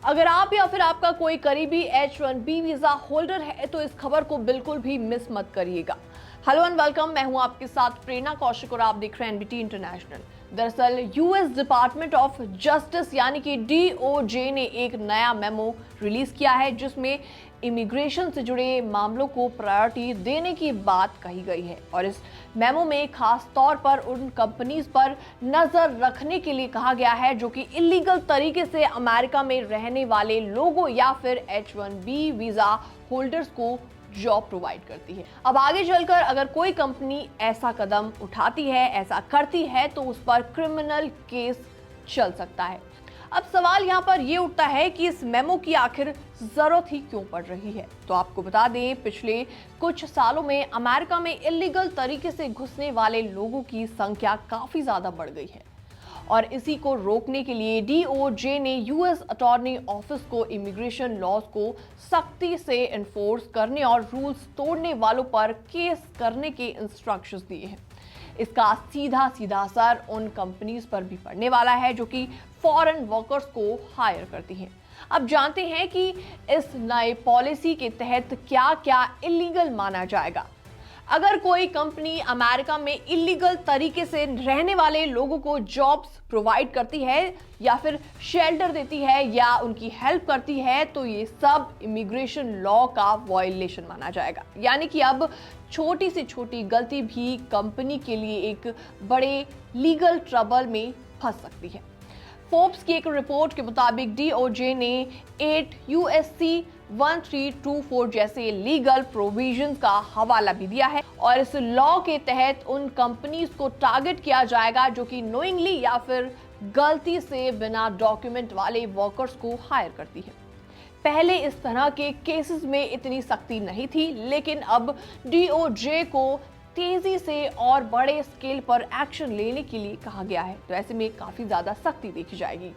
अगर आप या फिर आपका कोई करीबी H1B वीजा होल्डर है तो इस खबर को बिल्कुल भी मिस मत करिएगा। हेलो एंड वेलकम, मैं हूं आपके साथ प्रेरणा कौशिक और आप देख रहे हैं एनबीटी इंटरनेशनल। दरअसल यूएस डिपार्टमेंट ऑफ जस्टिस यानी कि DOJ ने एक नया मेमो रिलीज किया है जिसमें इमिग्रेशन से जुड़े मामलों को प्रायोरिटी देने की बात कही गई है। और इस मेमो में खास तौर पर उन कंपनीज पर नजर रखने के लिए कहा गया है जो कि इलीगल तरीके से अमेरिका में रहने वाले लोगों या फिर H1B वीजा होल्डर्स को जॉब प्रोवाइड करती है। अब आगे चलकर अगर कोई कंपनी ऐसा कदम उठाती है, ऐसा करती है तो उस पर क्रिमिनल केस चल सकता है। अब सवाल यहाँ पर ये उठता है कि इस मेमो की आखिर जरूरत ही क्यों पड़ रही है। तो आपको बता दें, पिछले कुछ सालों में अमेरिका में इलीगल तरीके से घुसने वाले लोगों की संख्या काफी ज्यादा बढ़ गई है और इसी को रोकने के लिए DOJ ने यूएस अटॉर्नी ऑफिस को इमिग्रेशन लॉज को सख्ती से एनफोर्स करने और रूल्स तोड़ने वालों पर केस करने के इंस्ट्रक्शंस दिए हैं। इसका सीधा सीधा असर उन कंपनीज पर भी पड़ने वाला है जो कि फॉरेन वर्कर्स को हायर करती हैं। अब जानते हैं कि इस नए पॉलिसी के तहत क्या क्या इलीगल माना जाएगा। अगर कोई कंपनी अमेरिका में इलीगल तरीके से रहने वाले लोगों को जॉब्स प्रोवाइड करती है या फिर शेल्टर देती है या उनकी हेल्प करती है तो ये सब इमिग्रेशन लॉ का वायलेशन माना जाएगा। यानी कि अब छोटी से छोटी गलती भी कंपनी के लिए एक बड़े लीगल ट्रबल में फंस सकती है। फोर्ब्स की एक रिपोर्ट के मुताबिक DOJ ने 8 USC 1324 जैसे लीगल प्रोविजंस का हवाला भी दिया है और इस लॉ के तहत उन कंपनीज को टारगेट किया जाएगा जो कि नोइंगली या फिर गलती से बिना डॉक्यूमेंट वाले वर्कर्स को हायर करती है। पहले इस तरह के केसेस में इतनी सख्ती नहीं थी, लेकिन अब DOJ को तेजी से और बड़े स्केल पर एक्शन लेने के लिए कहा गया है। तो ऐसे में काफी ज्यादा सख्ती देखी जाएगी।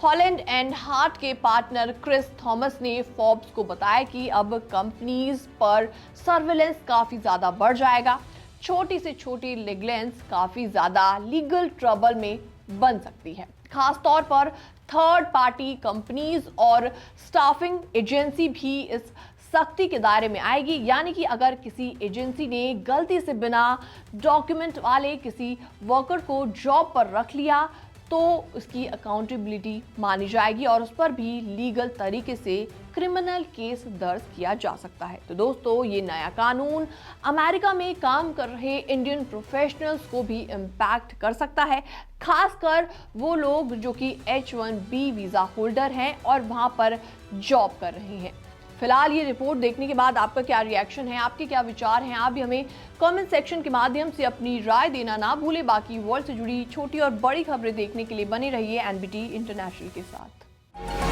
हॉलैंड एंड हार्ट के पार्टनर क्रिस थॉमस ने फोर्ब्स को बताया कि अब कंपनीज पर सर्विलेंस काफी ज्यादा बढ़ जाएगा। छोटी से छोटी नेग्लिजेंस काफी ज्यादा लीगल ट्रबल में बन सकती है। खास तौर पर थर्ड पार्टी कंपनीज और स्टाफिंग एजेंसी भी इस सख्ती के दायरे में आएगी। यानी कि अगर किसी एजेंसी ने गलती से बिना डॉक्यूमेंट वाले किसी वर्कर को जॉब पर रख लिया तो उसकी अकाउंटेबिलिटी मानी जाएगी और उस पर भी लीगल तरीके से क्रिमिनल केस दर्ज किया जा सकता है। तो दोस्तों, ये नया कानून अमेरिका में काम कर रहे इंडियन प्रोफेशनल्स को भी इम्पैक्ट कर सकता है, खासकर वो लोग जो कि H1B वीजा होल्डर हैं और वहां पर जॉब कर रहे हैं। फिलहाल ये रिपोर्ट देखने के बाद आपका क्या रिएक्शन है, आपके क्या विचार हैं, आप भी हमें कमेंट सेक्शन के माध्यम से अपनी राय देना ना भूलें। बाकी वर्ल्ड से जुड़ी छोटी और बड़ी खबरें देखने के लिए बने रहिए एनबीटी इंटरनेशनल के साथ।